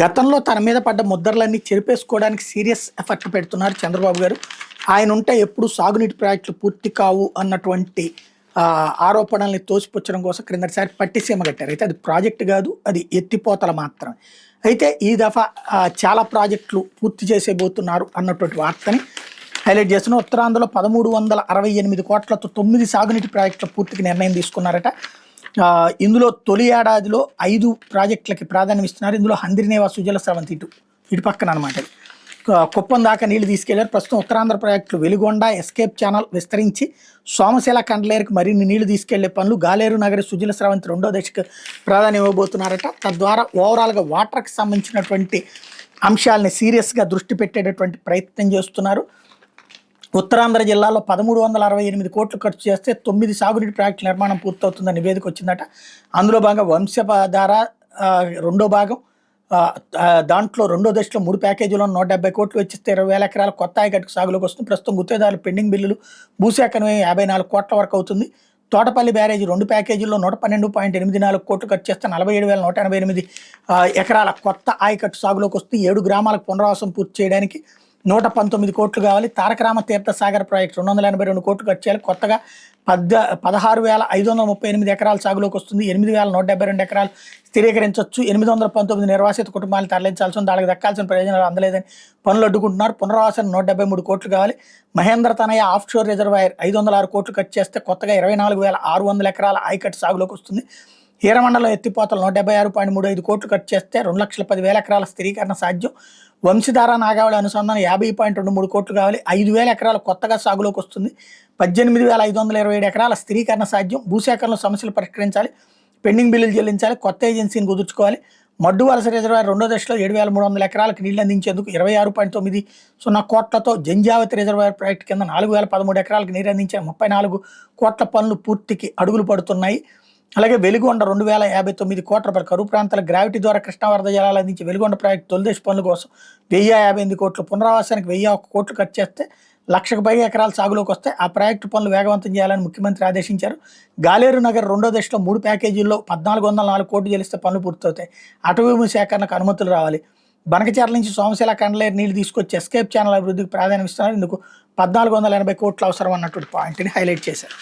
గతంలో తన మీద పడ్డ ముద్రలన్నీ చెరిపేసుకోవడానికి సీరియస్ ఎఫర్ట్ పెడుతున్నారు చంద్రబాబు గారు. ఆయన ఉంటే ఎప్పుడు సాగునీటి ప్రాజెక్టులు పూర్తి కావు అన్నటువంటి ఆరోపణల్ని తోసిపుచ్చడం కోసం క్రిందటిసారి పట్టిసీమ కట్టారు. అయితే అది ప్రాజెక్టు కాదు, అది ఎత్తిపోతల మాత్రమే. అయితే ఈ దఫా చాలా ప్రాజెక్టులు పూర్తి చేసేబోతున్నారు అన్నటువంటి వార్తని హైలైట్ చేస్తున్న ఉత్తరాంధ్రలో 1368 కోట్లతో 9 సాగునీటి ప్రాజెక్టుల పూర్తికి నిర్ణయం తీసుకున్నారట. ఇందులో తొలి ఏడాదిలో 5 ప్రాజెక్టులకి ప్రాధాన్యం ఇస్తున్నారు. ఇందులో హంద్రినేవా సుజల స్రవంతి ఇటు పక్కన అనమాట. కుప్పం దాకా నీళ్లు తీసుకెళ్లారు. ప్రస్తుతం ఉత్తరాంధ్ర ప్రాజెక్టులు వెలుగొండ, ఎస్కేప్ ఛానల్ విస్తరించి సోమశిల కండ్లేరుకు మరిన్ని నీళ్లు తీసుకెళ్లే పనులు, గాలేరు నగరి సుజల స్రవంతి 2వ దశకు ప్రాధాన్యం ఇవ్వబోతున్నారట. తద్వారా ఓవరాల్గా వాటర్కి సంబంధించినటువంటి అంశాలని సీరియస్గా దృష్టి పెట్టేటటువంటి ప్రయత్నం చేస్తున్నారు. ఉత్తరాంధ్ర జిల్లాలో 1368 కోట్లు ఖర్చు చేస్తే 9 సాగునీటి ప్రాజెక్టుల నిర్మాణం పూర్తవుతుందని నివేదిక వచ్చిందట. అందులో భాగంగా వంశధార 2వ భాగం, దాంట్లో 2వ దశలో 3 ప్యాకేజీలో 170 కోట్లు వెచ్చిస్తే 20,000 ఎకరాల కొత్త ఆయకట్టుకు సాగులోకి వస్తుంది. ప్రస్తుతం గుత్తేదారులు పెండింగ్ బిల్లులు భూసేకరణ 54 కోట్ల వరకు అవుతుంది. తోటపల్లి బ్యారేజీ 2 ప్యాకేజీల్లో 112.84 కోట్లు ఖర్చు చేస్తే 47,188 ఎకరాల కొత్త ఆయకట్టు సాగులోకి వస్తుంది. 7 గ్రామాలకు పునరావాసం పూర్తి చేయడానికి 119 కోట్లు కావాలి. తారకరామ తీర్థ సాగర్ ప్రాజెక్టు 282 కోట్లు ఖర్చు చేయాలి. కొత్తగా 16,538 ఎకరాల సాగులోకి వస్తుంది. 8,172 ఎకరాలు స్థిరీకరించవచ్చు. 819 నిర్వాసిత కుటుంబాలను తరలించాల్సి ఉంది. వాళ్ళకి దక్కాల్సిన ప్రయోజనాలు అందలేదని పనులు అడ్డుకుంటున్నారు. పునరావాసం 173 కోట్లు కావాలి. మహేంద్ర తనయ ఆఫ్షోర్ రిజర్వాయర్ 506 కోట్లు ఖర్చు చేస్తే కొత్తగా 24,600 ఎకరాల ఆయకట్టు సాగులోకి వస్తుంది. హీరమండలం ఎత్తిపోతలు 176.35 కోట్లు ఖర్చు చేస్తే 2,10,000 ఎకరాల స్థిరీకరణ సాధ్యం. వంశధార నాగావళి అనుసంధానం 50.23 కోట్లు కావాలి. 5,000 ఎకరాలు కొత్తగా సాగులోకి వస్తుంది. 18,527 ఎకరాల స్థిరీకరణ సాధ్యం. భూసేకరణలో సమస్యలు పరిష్కరించాలి, పెండింగ్ బిల్లులు చెల్లించాలి, కొత్త ఏజెన్సీని కుదుర్చుకోవాలి. మడ్డు వలస రిజర్వాయర్ 2వ దశలో 7,300 ఎకరాలకు నీళ్లు అందించేందుకు 26.90 కోట్లతో జంజావతి రిజర్వాయర్ ప్రాజెక్టు కింద 4,013 ఎకరాలకు నీరు అందించే 34 కోట్ల పనులు పూర్తికి అడుగులు పడుతున్నాయి. అలాగే వెలుగొండ 2,059 కోట్ల రూపాయలు. కరువు ప్రాంతాల గ్రావిటీ ద్వారా కృష్ణా వరద జలాలు అందించి వెలుగొండ ప్రాజెక్టు తొలిదశ పనుల కోసం 1,058 కోట్లు, పునరావాసానికి 1,001 కోట్లు ఖర్చు చేస్తే 1,00,000 పైగా ఎకరాలు సాగులోకి వస్తే ఆ ప్రాజెక్టు పనులు వేగవంతం చేయాలని ముఖ్యమంత్రి ఆదేశించారు. గాలేరు నగర్ 2వ దశలో 3 ప్యాకేజీల్లో 1,404 కోట్లు చెల్లిస్తే పనులు పూర్తవుతాయి. అటవీ భూమి సేకరణకు అనుమతులు రావాలి. బనకచెర్ల నుంచి సోమశిల కండ్లేరు నీళ్లు తీసుకొచ్చి ఎస్కేప్ ఛానల్ అభివృద్ధికి ప్రాధాన్యం ఇస్తున్నారు. ఇందుకు 1,480 కోట్లు అవసరం అన్నటువంటి పాయింట్ని హైలైట్ చేశారు.